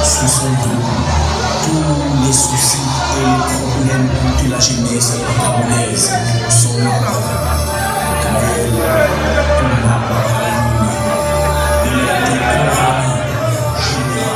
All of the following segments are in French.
ce sont tous les soucis et les problèmes de la jeunesse camerounaise sont là. Il a été couronné général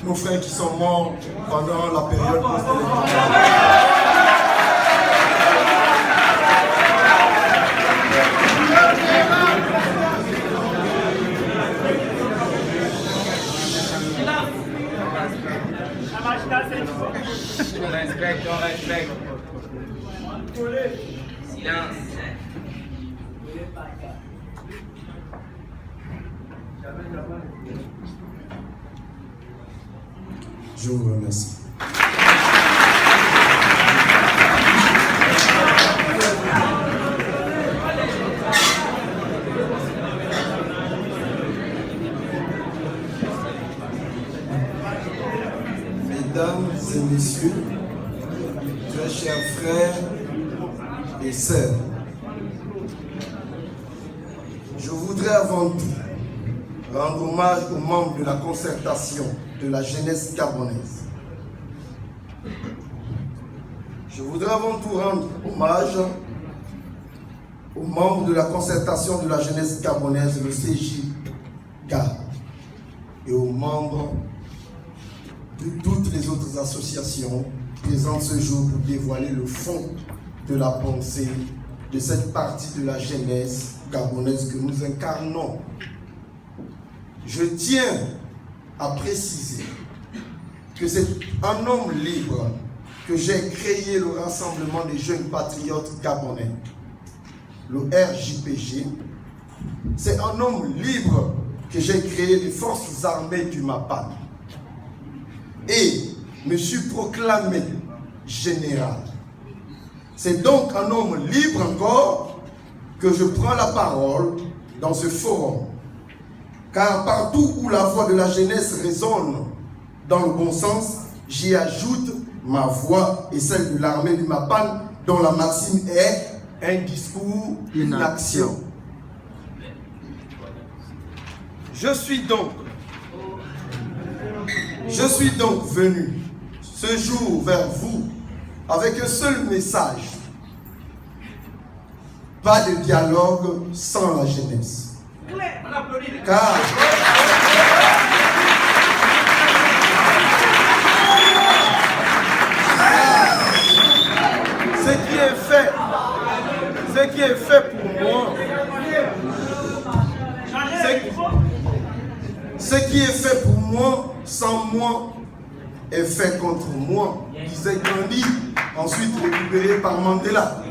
nos frères qui sont morts pendant la période post-électorale. On respecte. Silence. Je vous remercie. Mesdames et messieurs, très chers frères et sœurs, je voudrais avant tout rendre hommage aux membres de la concertation de la jeunesse gabonaise. Je voudrais avant tout rendre hommage aux membres de la concertation de la jeunesse gabonaise, le CJGA, et aux membres de toutes les autres associations présentes ce jour pour dévoiler le fond de la pensée de cette partie de la jeunesse gabonaise que nous incarnons. Je tiens à préciser que c'est un homme libre que j'ai créé le Rassemblement des jeunes patriotes gabonais, le RJPG. C'est un homme libre que j'ai créé les forces armées du MAPAN. Et me suis proclamé général. C'est donc un homme libre encore que je prends la parole dans ce forum. Car partout où la voix de la jeunesse résonne dans le bon sens, j'y ajoute ma voix et celle de l'armée du MAPAN, dont la maxime est un discours, une action. Je suis donc venu ce jour vers vous avec un seul message. Pas de dialogue sans la jeunesse. Car ce qui est fait pour moi, ce qui est fait pour moi, sans moi, est fait contre moi, disait Gandhi, ensuite récupéré par Mandela.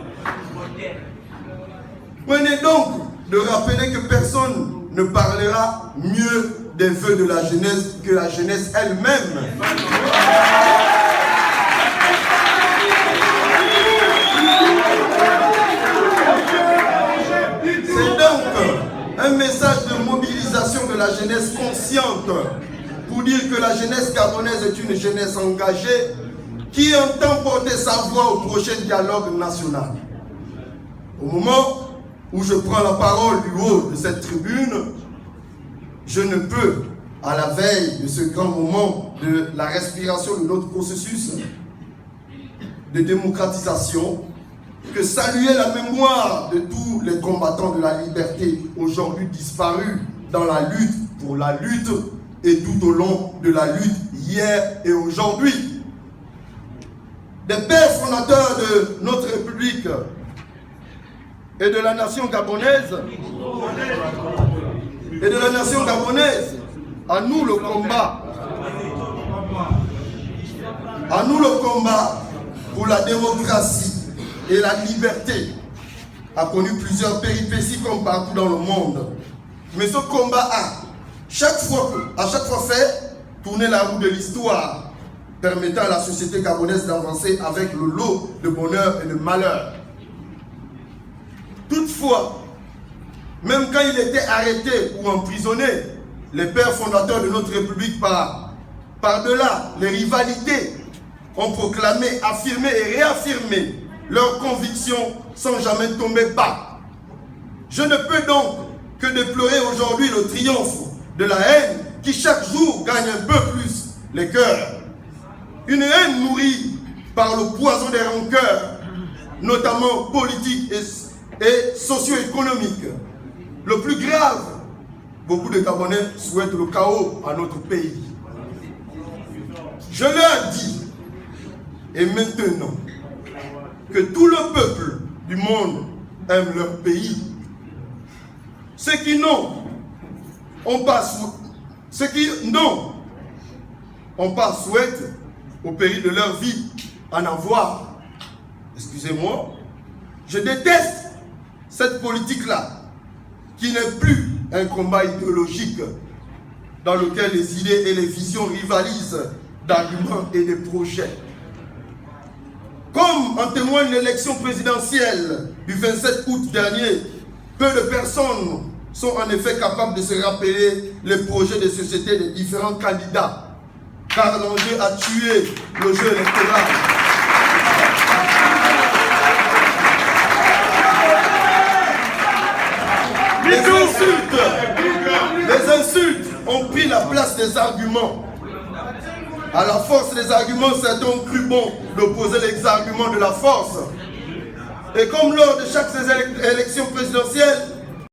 Venez donc de rappeler que personne ne parlera mieux des vœux de la jeunesse que la jeunesse elle-même. consciente pour dire que la jeunesse gabonaise est une jeunesse engagée qui entend porter sa voix au prochain dialogue national. Au moment où je prends la parole du haut de cette tribune, je ne peux, à la veille de ce grand moment de la respiration de notre processus de démocratisation, que saluer la mémoire de tous les combattants de la liberté aujourd'hui disparus dans la lutte pour la lutte et tout au long de la lutte hier et aujourd'hui. Des pères fondateurs de notre République et de la nation gabonaise, à nous le combat. À nous le combat pour la démocratie et la liberté a connu plusieurs péripéties comme partout dans le monde. Mais ce combat a, à chaque fois fait tourner la roue de l'histoire, permettant à la société gabonaise d'avancer avec le lot de bonheur et de malheur. Toutefois, même quand il était arrêté ou emprisonné, les pères fondateurs de notre République, par-delà les rivalités, ont proclamé, affirmé et réaffirmé leurs convictions sans jamais tomber bas. Je ne peux donc que déplorer aujourd'hui le triomphe de la haine qui chaque jour gagne un peu plus les cœurs. Une haine nourrie par le poison des rancœurs, notamment politiques et socio-économiques. Le plus grave, beaucoup de Gabonais souhaitent le chaos à notre pays. Je leur dis, et maintenant, que tout le peuple du monde aime leur pays. Ceux qui n'ont pas souhaitent, au péril de leur vie, en avoir. Excusez-moi, je déteste cette politique-là, qui n'est plus un combat idéologique dans lequel les idées et les visions rivalisent d'arguments et de projets. Comme en témoigne l'élection présidentielle du 27 août dernier, peu de personnes sont en effet capables de se rappeler les projets de société des différents candidats, car l'enjeu a tué le jeu électoral. Les insultes ont pris la place des arguments. À la force des arguments, certains ont cru bon d'opposer les arguments de la force. Et comme lors de chaque élection présidentielle,